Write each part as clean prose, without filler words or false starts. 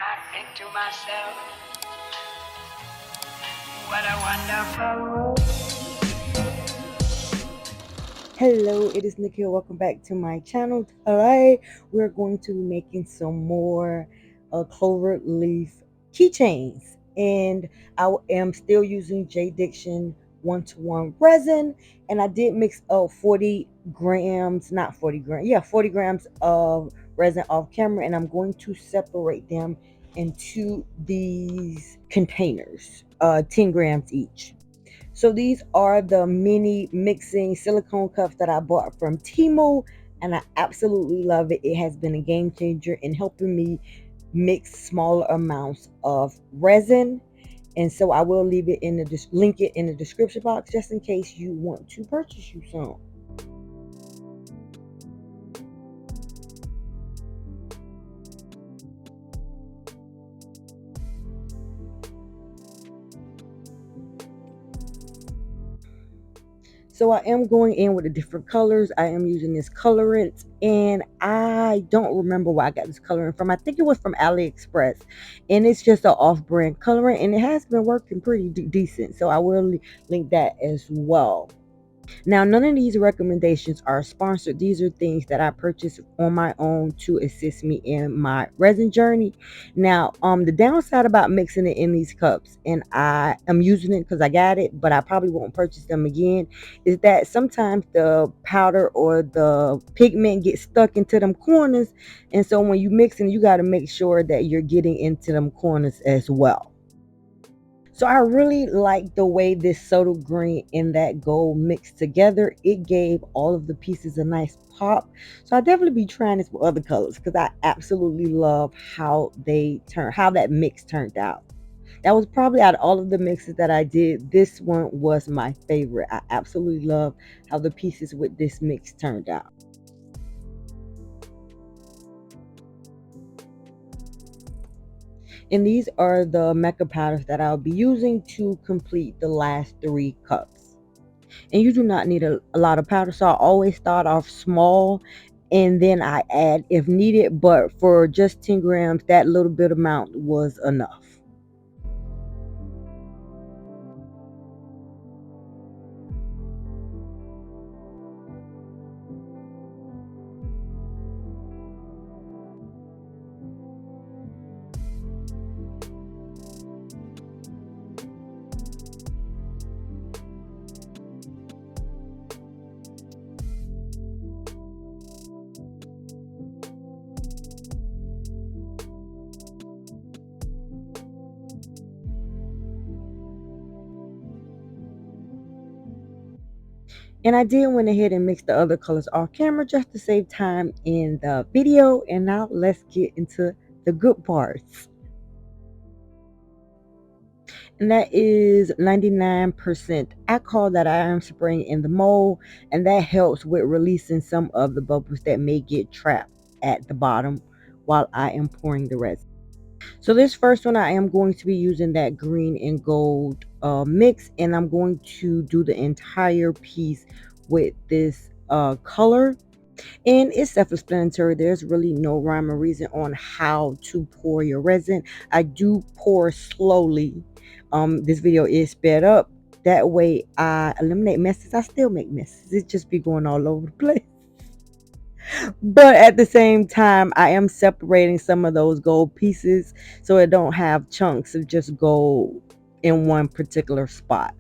I think to myself, what a wonderful world. Hello, it is Nikki. Welcome back to my channel. Today, we're going to be making some more clover leaf keychains. And I am still using 𝐻𝐿𝐻𝐿 1:1 resin. And I did mix up 40 grams, not 40 grams, yeah, 40 grams of resin off camera. And I'm going to separate them into these containers, 10 grams each. So these are the mini mixing silicone cups that I bought from Temu, and I absolutely love it. It has been a game changer in helping me mix smaller amounts of resin. And so I will leave it in the link it in the description box just in case you want to purchase you some. So I am going in with the different colors. I am using this colorant, and I don't remember where I got this colorant from. I think it was from AliExpress, and it's just an off-brand colorant, and it has been working pretty decent. So I will link that as well. Now, none of these recommendations are sponsored. These are things that I purchased on my own to assist me in my resin journey. Now, the downside about mixing it in these cups, and I am using it because I got it, but I probably won't purchase them again, is that sometimes the powder or the pigment gets stuck into them corners. And so when you mixing, you got to make sure that you're getting into them corners as well. So I really like the way this subtle green and that gold mixed together. It gave all of the pieces a nice pop. So I'll definitely be trying this with other colors because I absolutely love how how that mix turned out. That was probably out of all of the mixes that I did, this one was my favorite. I absolutely love how the pieces with this mix turned out. And these are the mecha powders that I'll be using to complete the last 3 cups. And you do not need a lot of powder, so I always start off small and then I add if needed, but for just 10 grams, that little bit amount was enough. And I did went ahead and mix the other colors off camera just to save time in the video. And now let's get into the good parts. And that is 99% alcohol that I am spraying in the mold, and that helps with releasing some of the bubbles that may get trapped at the bottom while I am pouring the resin. So this first one, I am going to be using that green and gold mix, and I'm going to do the entire piece with this color. And it's self-explanatory. There's really no rhyme or reason on how to pour your resin. I do pour slowly. This video is sped up. That way I eliminate messes. I still make messes. It just be going all over the place. But at the same time, I am separating some of those gold pieces so it don't have chunks of just gold in one particular spot.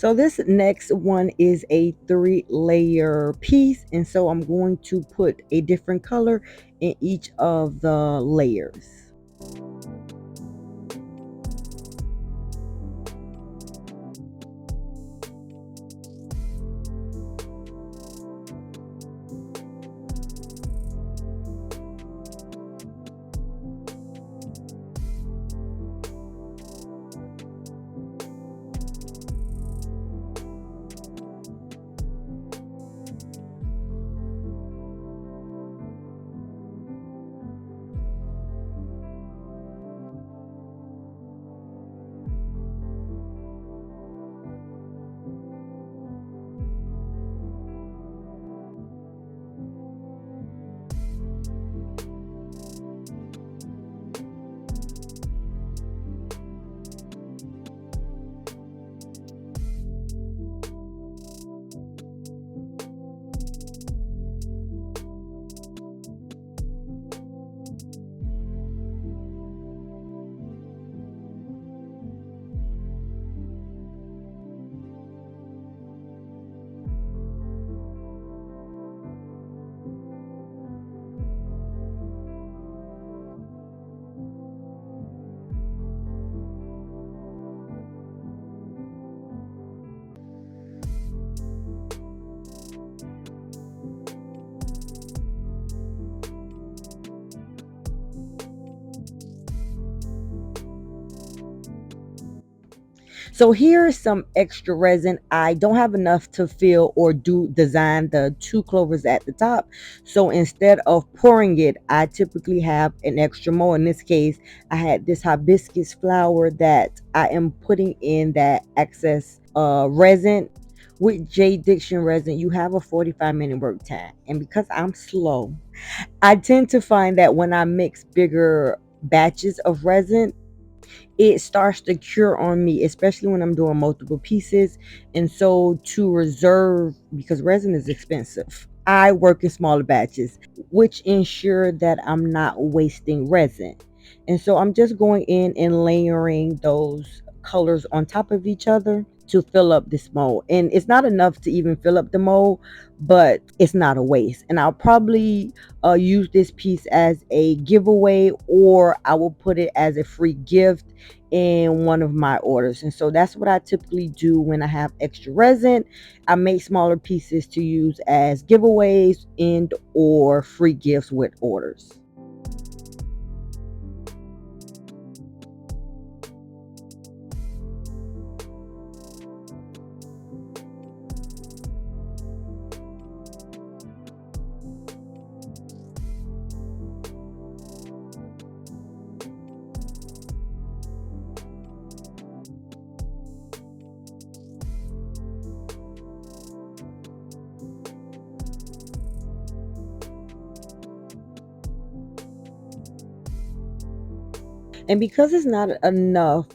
So this next one is a 3-layer piece, and so I'm going to put a different color in each of the layers. So here's some extra resin. I don't have enough to fill or do design the 2 clovers at the top. So instead of pouring it, I typically have an extra mold. In this case, I had this hibiscus flower that I am putting in that excess resin. With 𝐁𝐿𝐻𝐿 resin, you have a 45-minute work time. And because I'm slow, I tend to find that when I mix bigger batches of resin, it starts to cure on me, especially when I'm doing multiple pieces. And so to reserve, because resin is expensive, I work in smaller batches, which ensure that I'm not wasting resin. And so I'm just going in and layering those colors on top of each other to fill up this mold. And it's not enough to even fill up the mold, but it's not a waste. And I'll probably use this piece as a giveaway, or I will put it as a free gift in one of my orders. And so that's what I typically do when I have extra resin. I make smaller pieces to use as giveaways and or free gifts with orders. And because it's not enough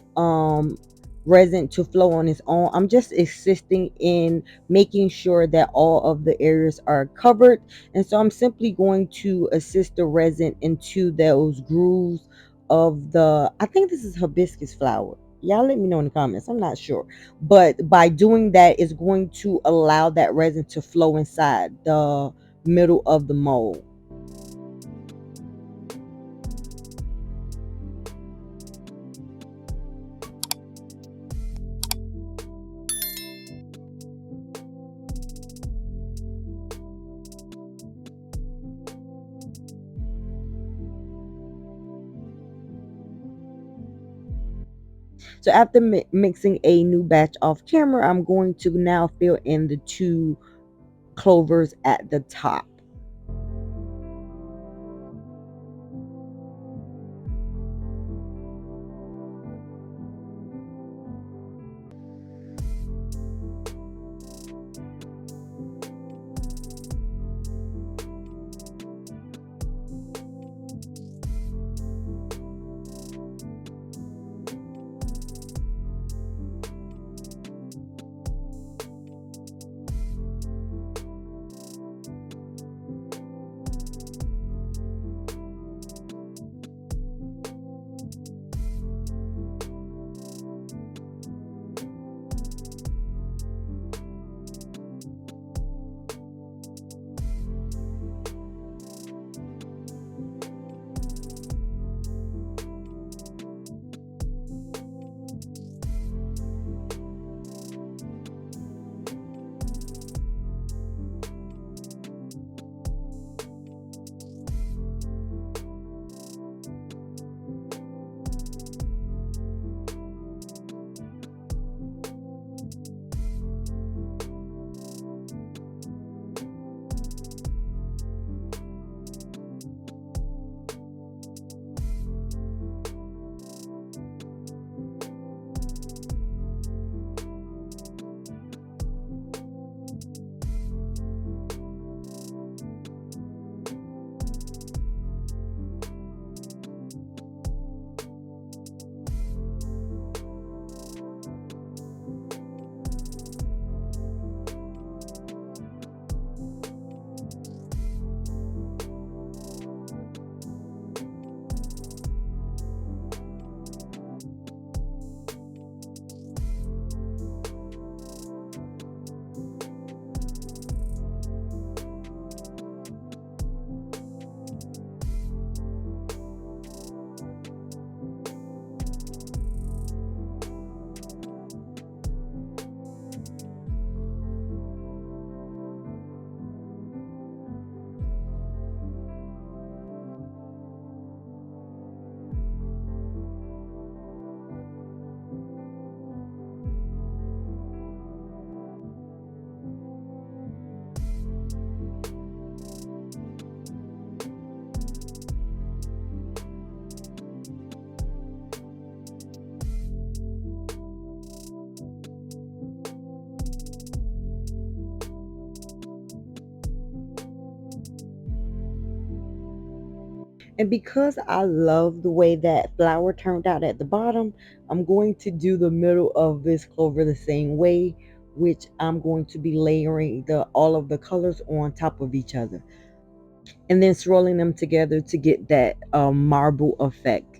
resin to flow on its own, I'm just assisting in making sure that all of the areas are covered. And so I'm simply going to assist the resin into those grooves of the, I think this is hibiscus flower. Y'all let me know in the comments. I'm not sure. But by doing that, it's going to allow that resin to flow inside the middle of the mold. So after mixing a new batch off camera, I'm going to now fill in the 2 clovers at the top. And because I love the way that flower turned out at the bottom, I'm going to do the middle of this clover the same way, which I'm going to be layering all of the colors on top of each other and then swirling them together to get that marble effect.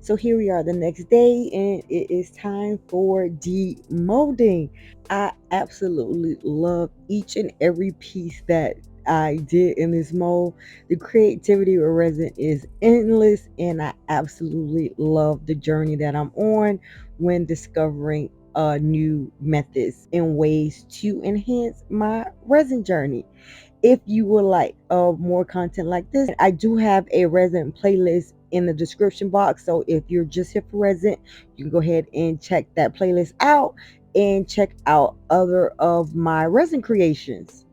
So here we are the next day, and it is time for demolding. I absolutely love each and every piece that I did in this mold. The creativity with resin is endless, and I absolutely love the journey that I'm on when discovering new methods and ways to enhance my resin journey. If you would like more content like this, I do have a resin playlist in the description box. So if you're just here for resin, you can go ahead and check that playlist out and check out other of my resin creations.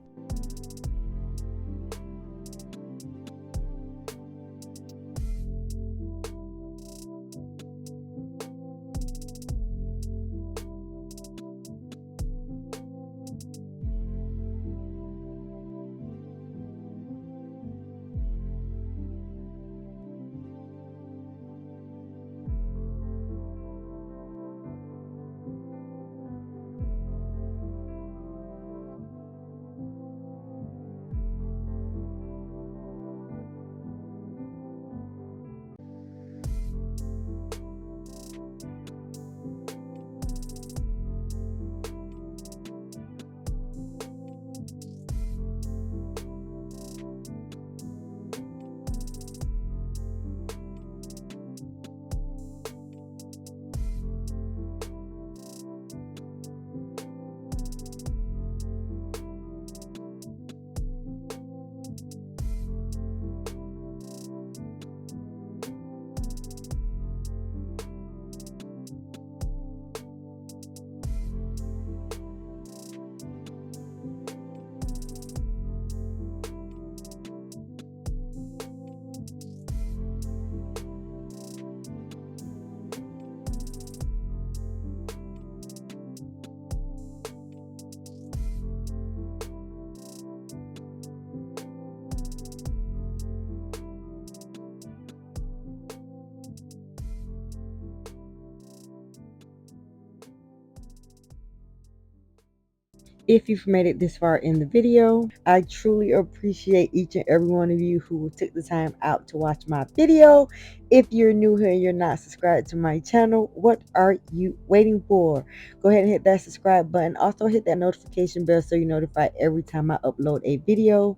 If you've made it this far in the video, I truly appreciate each and every one of you who took the time out to watch my video. If you're new here and you're not subscribed to my channel, what are you waiting for? Go ahead and hit that subscribe button. Also hit that notification bell so you're notified every time I upload a video.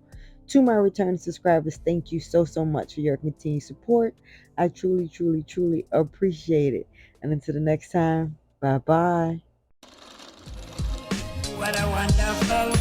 To my returning subscribers, thank you so much for your continued support. I truly appreciate it. And until the next time, bye bye. What a wonderful